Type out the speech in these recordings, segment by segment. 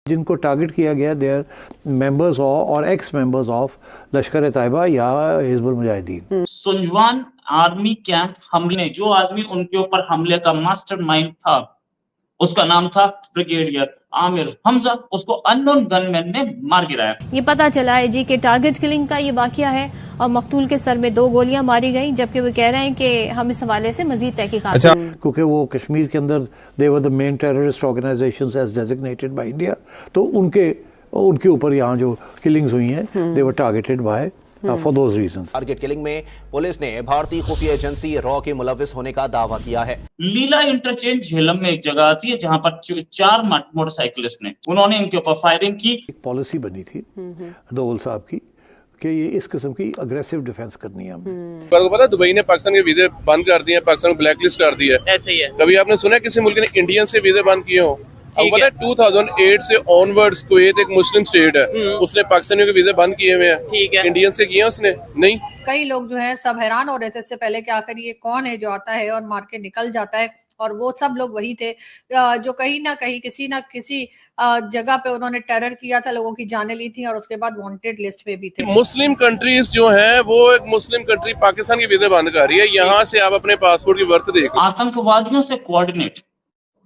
जिनको टारगेट किया गया दे आर मेंबर्स और एक्स मेंबर्स ऑफ लश्कर तैयबा या हिजबुल मुजाहिदीन। सुंजवान आर्मी कैंप हमले, जो आदमी उनके ऊपर हमले का मास्टरमाइंड था उसका नाम था ब्रिगेडियर आमिर हमजा, उसको अननोन गनमैन ने मार गिराया। ये पता चला है जी कि टारगेट किलिंग का ये वाकया है और मकतूल के सर में 2 गोलियां मारी गई, जबकि वो कह रहे हैं कि हम इस हवाले से मजीद तहकीकात। क्योंकि वो कश्मीर के अंदर they were the main terrorist organisations as designated by India, तो उनके ऊपर यहाँ जो किलिंग्स हुई हैं they were targeted by for those reasons. Target killing में पुलिस ने भारतीय खुफिया एजेंसी रॉ के मुलविस होने का दावा किया है। लीला इंटरचेंज झेलम में एक जगह आती है जहां पर 4 मोटरसाइकिलिस्ट ने उन्होंने इनके ऊपर फायरिंग की। एक पॉलिसी बनी थी दोवल साहब की कि ये इस किस्म की अग्रेसिव डिफेंस करनी है हमें। आपको पता है दुबई ने पाकिस्तान के वीजे बंद कर दिए, पाकिस्तान को ब्लैक लिस्ट कर दिया है। ऐसे ही है। कभी आपने सुना किसी मुल्क ने इंडियंस के वीजे बंद किए हो? आपको पता है 2008 से ऑनवर्ड्स कुवैत एक मुस्लिम स्टेट है, उसने पाकिस्तानियों के वीजे बंद किए हुए हैं। ठीक है। इंडियंस के किए उसने नहीं। कई लोग जो है सब हैरान हो रहे थे इससे पहले कि आखिर ये कौन है जो आता है और मार के निकल जाता है, और वो सब लोग वही थे जो कहीं ना कहीं किसी ना किसी जगह पे उन्होंने टेरर किया था, लोगों की जानें ली थी और उसके बाद वांटेड लिस्ट पे भी थे। मुस्लिम कंट्रीज जो है वो एक मुस्लिम कंट्री पाकिस्तान के वीजे बंद कर रही है, यहाँ से आप अपने पासपोर्ट की वर्थ देखो। आतंकवादियों से कोऑर्डिनेट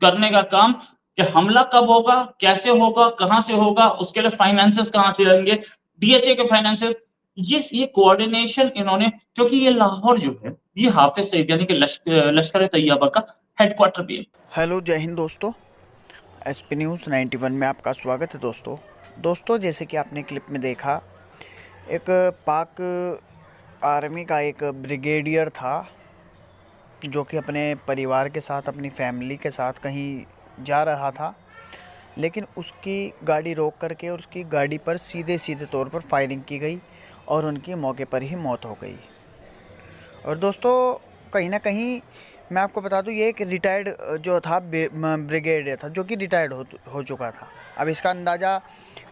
करने का काम कि हमला कब होगा, कैसे होगा, कहां से होगा, उसके लिए फाइनेंसेस कहां से आएंगे, डीएचए के फाइनेंसेस, ये कोऑर्डिनेशन इन्होंने, क्योंकि ये लाहौर जो है ये हाफिज सईद यानी कि लश्कर तैयबा का हेडक्वार्टर भी है। हेलो, जय हिंद दोस्तों, एसपी न्यूज़ 91 में आपका स्वागत है। दोस्तों जैसे कि आपने क्लिप में देखा, एक पाक आर्मी का एक ब्रिगेडियर था जो कि अपने परिवार के साथ, अपनी फैमिली के साथ कहीं जा रहा था, लेकिन उसकी गाड़ी रोक करके और उसकी गाड़ी पर सीधे तौर पर फायरिंग की गई और उनकी मौके पर ही मौत हो गई। और दोस्तों कहीं ना कहीं मैं आपको बता दूं, ये एक रिटायर्ड जो था ब्रिगेडियर था जो कि रिटायर्ड हो चुका था। अब इसका अंदाज़ा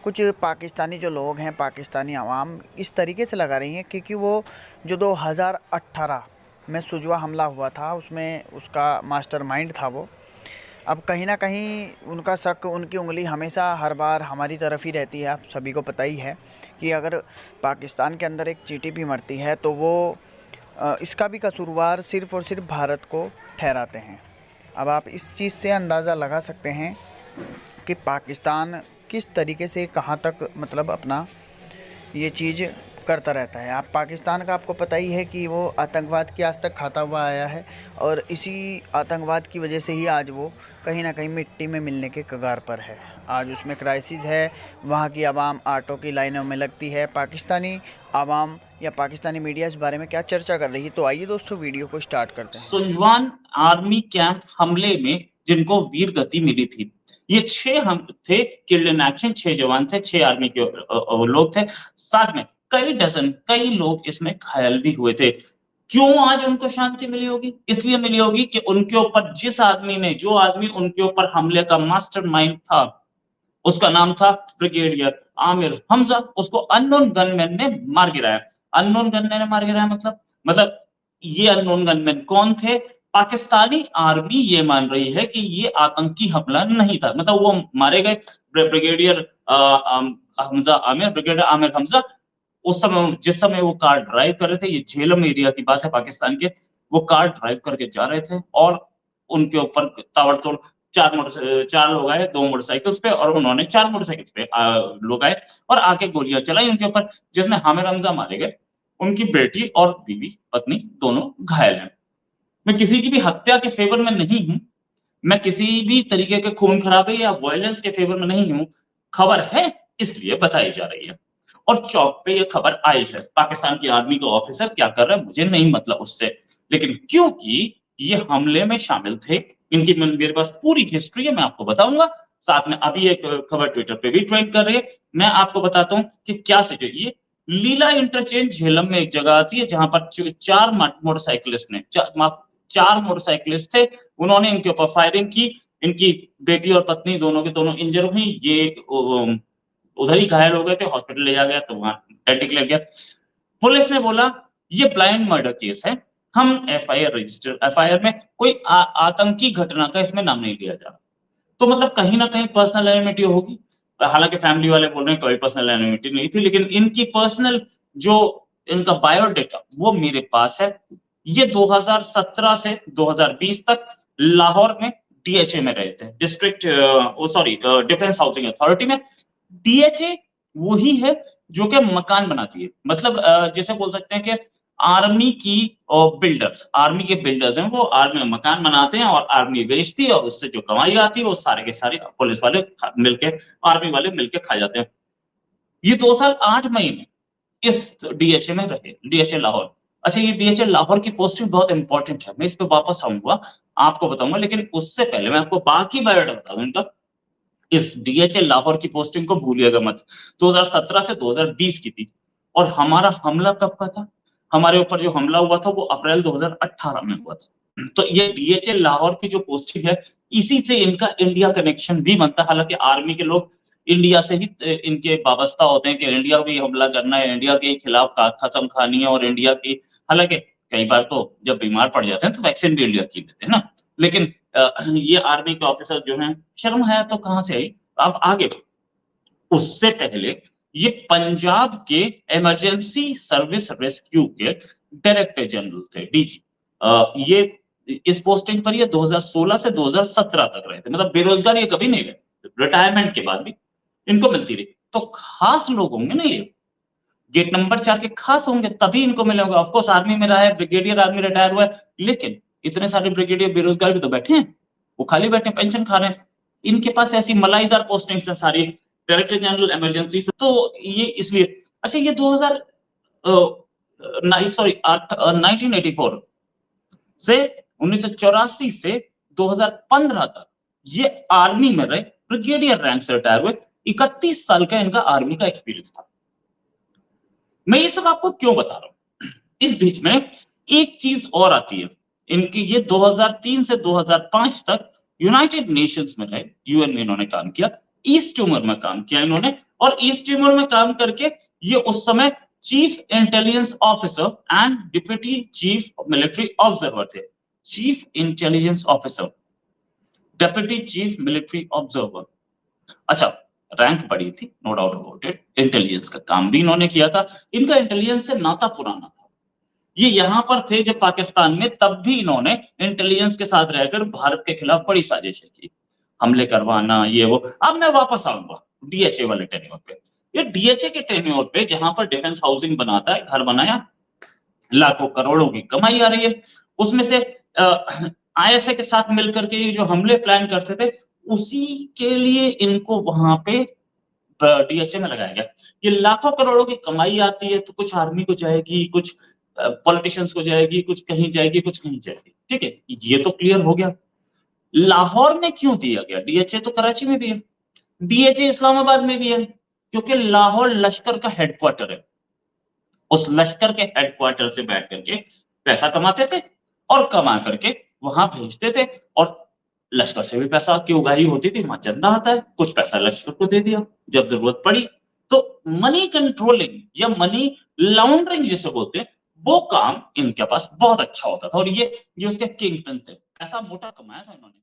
कुछ पाकिस्तानी जो लोग हैं, पाकिस्तानी आवाम इस तरीके से लगा रही हैं क्योंकि वो जो 2018 में सुजवा हमला हुआ था उसमें उसका मास्टरमाइंड था वो। अब कहीं ना कहीं उनका शक, उनकी उंगली हमेशा हर बार हमारी तरफ ही रहती है। आप सभी को पता ही है कि अगर पाकिस्तान के अंदर एक चींटी भी मरती है तो वो इसका भी कसूरवार सिर्फ़ और सिर्फ भारत को ठहराते हैं। अब आप इस चीज़ से अंदाज़ा लगा सकते हैं कि पाकिस्तान किस तरीके से कहाँ तक मतलब अपना ये चीज़ करता रहता है। आप पाकिस्तान का आपको पता ही है कि वो आतंकवाद की आज तक खाता हुआ आया है और इसी आतंकवाद की वजह से ही आज वो कहीं ना कहीं मिट्टी में मिलने के कगार पर है। आज उसमें क्राइसिस है, वहाँ की आवाम ऑटो की लाइनों में लगती है। पाकिस्तानी आवाम या पाकिस्तानी मीडिया इस बारे में क्या चर्चा कर रही है, तो आइए दोस्तों वीडियो को स्टार्ट करते हैं। सुंजवान आर्मी कैंप हमले में जिनको वीर गति मिली थी, ये 6 हम थे किल्ड इन एक्शन, 6 जवान थे, 6 आर्मी के लोग थे, साथ में कई लोग इसमें घायल भी हुए थे। क्यों आज उनको शांति मिली होगी? इसलिए मिली होगी कि उनके ऊपर जो आदमी उनके ऊपर हमले का मास्टरमाइंड था उसका नाम था ब्रिगेडियर आमिर हमजा, उसको अननोन गनमैन ने मार गिराया। अननोन गनमैन ने मार गिराया मतलब ये अननोन गनमैन कौन थे? पाकिस्तानी आर्मी ये मान रही है कि ये आतंकी हमला नहीं था, मतलब वो मारे गए ब्रिगेडियर ब्रिगेडियर आमिर हमजा उस समय, जिस समय वो कार ड्राइव कर रहे थे, ये झेलम एरिया की बात है पाकिस्तान के, वो कार ड्राइव करके जा रहे थे और उनके ऊपर ताबड़तोड़ 4 लोग आए 2 मोटरसाइकिल्स पे, और उन्होंने 4 मोटरसाइकिल्स पे लोग आए और आके गोलियां चलाई उनके ऊपर, जिसमें आमिर हमजा मारे गए, उनकी बेटी और बीवी पत्नी दोनों घायल हैं। मैं किसी की भी हत्या के फेवर में नहीं हूं, मैं किसी भी तरीके के खून खराबे या वायलेंस के फेवर में नहीं हूं। खबर है इसलिए बताई जा रही है और चौक पे ये खबर आई है। पाकिस्तान की आर्मी का ऑफिसर क्या कर रहा है मुझे नहीं मतलब उससे, लेकिन क्योंकि ये हमले में शामिल थे, इनकी मेरे पास पूरी हिस्ट्री है, मैं आपको बताऊंगा। साथ में अभी एक खबर ट्विटर पे भी ट्रेंड कर रही है, मैं आपको बताता हूं कि क्या सिचुएशन। ये लीला इंटरचेंज झेलम में एक जगह आती है जहां पर 4 मोटरसाइकिलिस्ट ने 4 मोटरसाइकिलिस्ट थे, उन्होंने इनके ऊपर फायरिंग की। इनकी बेटी और पत्नी दोनों के दोनों इंजर हुई, ये उधर ही घायल हो गए थे, हॉस्पिटल ले जा गया तो वहां डेड डिक्लेयर किया। पुलिस ने बोला ये ब्लाइंड मर्डर केस है, हम एफआईआर में कोई आतंकी घटना का इसमें नाम नहीं लिया जा रहा। तो मतलब कहीं ना कहीं पर्सनल एनिमिटी होगी। हालांकि फैमिली वाले बोल रहे हैं कोई पर्सनल एनिमिटी नहीं थी, लेकिन इनकी पर्सनल जो इनका बायोडेटा वो मेरे पास है। ये 2017 से 2020 तक लाहौर में डीएचए में रहे थे, डिफेंस हाउसिंग अथॉरिटी में। डीएचए वही है जो कि मकान बनाती है, मतलब जैसे बोल सकते हैं कि आर्मी के बिल्डर्स हैं, वो आर्मी में मकान बनाते हैं और आर्मी बेचती है, और उससे जो कमाई आती है वो सारे के सारे पुलिस वाले मिलके, आर्मी वाले मिलके खा जाते हैं। ये 2 साल 8 महीने इस डीएचए में रहे, डीएचए लाहौर। अच्छा, ये डीएचए लाहौर की पोस्टिंग बहुत इंपॉर्टेंट है, मैं इस पे वापस आऊंगा, आपको बताऊंगा, लेकिन उससे पहले मैं आपको बाकी बायोडाटा बता दूं इनका। इस डीएचए लाहौर की पोस्टिंग को भूलिएगा मत, 2017 से 2020 की थी। और हमारा हमला कब का था? हमारे ऊपर जो हमला हुआ था वो अप्रैल 2018 में हुआ था। तो ये डीएचए लाहौर की जो पोस्टिंग है, इसी से इनका इंडिया कनेक्शन भी बनता है। हालांकि आर्मी के लोग इंडिया से ही इनके वाबस्ता होते हैं कि इंडिया भी हमला करना है, इंडिया के खिलाफ कसम खानी है, और इंडिया की, हालांकि कई बार तो जब बीमार पड़ जाते हैं तो वैक्सीन भी इंडिया की देते हैं ना, लेकिन ये आर्मी के ऑफिसर जो हैं, शर्म है तो कहां से आई। अब आगे, उससे पहले ये पंजाब के इमरजेंसी सर्विस रेस्क्यू के डायरेक्टर जनरल थे, डीजी। ये इस पोस्टिंग पर ये 2016 से 2017 तक रहे थे, मतलब बेरोजगार ये कभी नहीं गए, रिटायरमेंट के बाद भी इनको मिलती रही। तो खास लोग होंगे ना, ये गेट नंबर 4 के खास होंगे, तभी इनको मिले होंगे। ऑफकोर्स आर्मी में रहा है, ब्रिगेडियर आर्मी रिटायर हुआ है, लेकिन इतने सारे ब्रिगेडियर बेरोजगार भी तो बैठे हैं, वो खाली बैठे पेंशन खा रहे हैं। इनके पास ऐसी मलाईदार पोस्टिंग्स हैं सारी, डायरेक्टर जनरल इमरजेंसी से, तो ये इसलिए। अच्छा, ये 1984 से 1984 से 2015 तक ये आर्मी में रहे, ब्रिगेडियर रैंक से रिटायर हुए। 31 साल का इनका आर्मी का एक्सपीरियंस था। मैं ये सब आपको क्यों बता रहा हूं? इस बीच में एक चीज और आती है इनकी। ये 2003 से 2005 तक यूनाइटेड नेशंस में रहे, यूएन में इन्होंने काम किया, ईस्ट टिमोर में काम किया इन्होंने, और ईस्ट टिमोर में काम करके ये उस समय chief intelligence officer and deputy chief military observer थे। Chief intelligence officer, deputy chief military observer. अच्छा, रैंक बड़ी थी, no doubt about it. Intelligence का काम भी इन्होंने किया था। इनका इंटेलिजेंस से नाता पुराना था। ये यहां पर थे जब पाकिस्तान में, तब भी इन्होंने इंटेलिजेंस के साथ रहकर भारत के खिलाफ बड़ी साजिशें की, हमले करवाना, ये वो। अब मैं वापस आऊंगा डीएचए वाले टेन्योर पे। ये डीएचए के टेन्योर पे, जहां पर डिफेंस हाउसिंग बनाता है, घर बनाया, लाखों करोड़ों की कमाई आ रही है, उसमें से आईएसए के साथ मिलकर के ये जो हमले प्लान करते थे, उसी के लिए इनको वहां पे डीएचए में लगाया गया। ये लाखों करोड़ों की कमाई आती है, तो कुछ आर्मी को जाएगी, कुछ पॉलिटिशियंस को जाएगी, कुछ कहीं जाएगी, कुछ कहीं जाएगी। ठीक है, ये तो क्लियर हो गया। लाहौर में क्यों दिया गया? डीएचए तो कराची में भी है, डीएचए इस्लामाबाद में भी है, क्योंकि लाहौर लश्कर का हेडक्वार्टर है। उस लश्कर के हेडक्वार्टर से बैठ करके पैसा कमाते थे, और कमा करके वहां भेजते थे, और लश्कर से भी पैसा की उगाही होती थी, वहां चंदा आता है, कुछ पैसा लश्कर को दे दिया जब जरूरत पड़ी। तो मनी कंट्रोलिंग या मनी लॉन्ड्रिंग जिसे बोलते हैं, वो काम इनके पास बहुत अच्छा होता था, और ये उसके किंग पिन थे। ऐसा मोटा कमाया था इन्होंने।